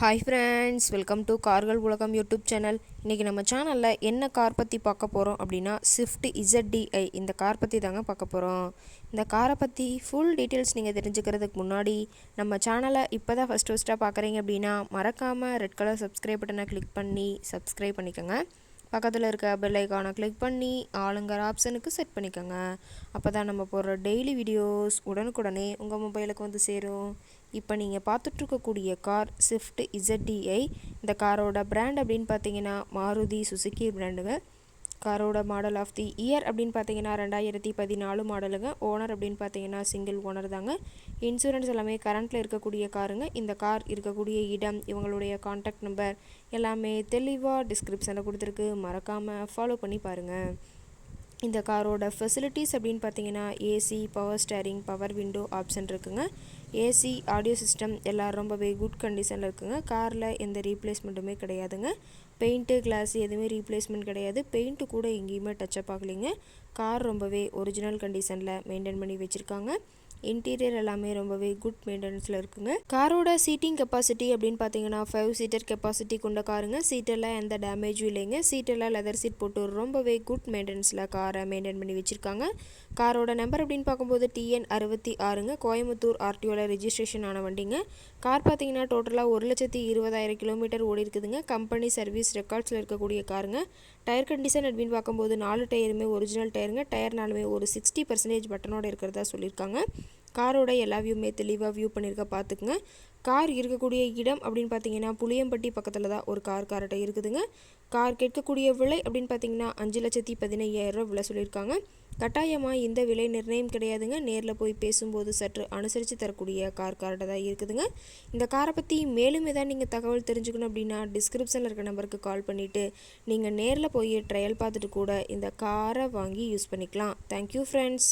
Hi friends, welcome to கார்கள் உலகம் YouTube channel. இன்றைக்கி நம்ம சேனலில் என்ன கார் பற்றி பார்க்க போகிறோம் அப்படின்னா ஸ்விஃப்ட் ZDI இந்த கார் பற்றி தாங்க பார்க்க போகிறோம். இந்த காரை பற்றி ஃபுல் டீட்டெயில்ஸ் நீங்கள் தெரிஞ்சுக்கிறதுக்கு முன்னாடி நம்ம சேனலை இப்போ தான் ஃபஸ்ட்டாக பார்க்குறீங்க அப்படின்னா மறக்காமல் ரெட் கலர் சப்ஸ்கிரைப் பட்டனை கிளிக் பண்ணி சப்ஸ்கிரைப் பண்ணிக்கோங்க. பக்கத்தில் இருக்க பெல் ஐக்கானை கிளிக் பண்ணி ஆளுங்கிற ஆப்ஷனுக்கு செட் பண்ணிக்கோங்க. அப்போ தான் நம்ம போடுற டெய்லி வீடியோஸ் உடனுக்குடனே உங்கள் மொபைலுக்கு வந்து சேரும். இப்போ நீங்கள் பார்த்துட்ருக்கக்கூடிய கார் ஸ்விஃப்ட் ZDI. இந்த காரோட பிராண்ட் அப்படின்னு பார்த்தீங்கன்னா மாருதி சுசுகி பிராண்டுங்க. காரோட மாடல் ஆஃப் தி இயர் அப்படின்னு பார்த்தீங்கன்னா 2014 மாடலுங்க. ஓனர் அப்படின்னு பார்த்தீங்கன்னா சிங்கிள் ஓனர் தாங்க. இன்சூரன்ஸ் எல்லாமே கரண்ட்டில் இருக்கக்கூடிய காருங்க. இந்த கார் இருக்கக்கூடிய இடம், இவங்களுடைய கான்டாக்ட் நம்பர் எல்லாமே தெளிவாக டிஸ்கிரிப்ஷனில் கொடுத்துருக்கு. மறக்காமல் ஃபாலோ பண்ணி பாருங்கள். இந்த காரோட ஃபெசிலிட்டிஸ் அப்படின்னு பார்த்தீங்கன்னா AC, power steering, power window option இருக்குங்க. ஏசி, ஆடியோ சிஸ்டம் எல்லாம் ரொம்பவே குட் கண்டிஷனில் இருக்குங்க. காரில் எந்த ரீப்ளேஸ்மெண்ட்டுமே கிடையாதுங்க. பெயிண்ட்டு, கிளாஸ் எதுவுமே ரீப்ளேஸ்மெண்ட் கிடையாது. பெயிண்ட்டு கூட எங்கேயுமே டச்சப் ஆகலைங்க. கார் ரொம்பவே ஒரிஜினல் கண்டிஷனில் மெயின்டைன் பண்ணி வச்சுருக்காங்க. இன்டீரியர் எல்லாமே ரொம்பவே குட் மெயின்டெனன்ஸில் இருக்குங்க. காரோட சீட்டிங் கெப்பாசிட்டி அப்படின்னு பார்த்தீங்கன்னா 5 சீட்டர் கெப்பாசிட்டி கொண்ட காருங்க. சீட்டெல்லாம் எந்த டேமேஜும் இல்லைங்க. சீட்டெல்லாம் லெதர் சீட் போட்டு ரொம்பவே குட் மெயின்டெனன்ஸில் காரை மெயின்டைன் பண்ணி வச்சுருக்காங்க. காரோட நம்பர் அப்படின்னு பார்க்கும்போது TN 66ங்க. கோயம்புத்தூர் RTOவில் ரெஜிஸ்ட்ரேஷன் ஆன வண்டிங்க. கார் பார்த்தீங்கன்னா டோட்டலாக 1,20,000 கிலோமீட்டர் ஓடி இருக்குதுங்க. கம்பெனி சர்வீஸ் ரெக்கார்ட்ஸில் இருக்கக்கூடிய காருங்க. டயர் கண்டிஷன் அப்படின்னு பார்க்கும்போது 4 டயருமே ஒரிஜினல் டயருங்க. டயர்னாலுமே ஒரு 60% பட்டனோட இருக்கிறதா சொல்லியிருக்காங்க. காரோட எல்லா வியூமே தெளிவாக வியூ பண்ணியிருக்க பார்த்துக்குங்க. கார் இருக்கக்கூடிய இடம் அப்படின்னு பார்த்தீங்கன்னா புளியம்பட்டி பக்கத்தில் தான் ஒரு கார்கிட்ட இருக்குதுங்க. கார் கேட்கக்கூடிய விலை அப்படின்னு பார்த்தீங்கன்னா 5,15,000 விலை சொல்லியிருக்காங்க. கட்டாயமாக இந்த விலை நிர்ணயம் கிடையாதுங்க. நேரில் போய் பேசும்போது சற்று அனுசரித்து தரக்கூடிய கார்கிட்ட தான் இருக்குதுங்க. இந்த காரை பற்றி மேலும் ஏதாவது நீங்கள் தகவல் தெரிஞ்சுக்கணும் அப்படின்னா டிஸ்கிரிப்ஷனில் இருக்க நம்பருக்கு கால் பண்ணிவிட்டு நீங்கள் நேரில் போய் ட்ரையல் பார்த்துட்டு கூட இந்த காரை வாங்கி யூஸ் பண்ணிக்கலாம். Thank you friends.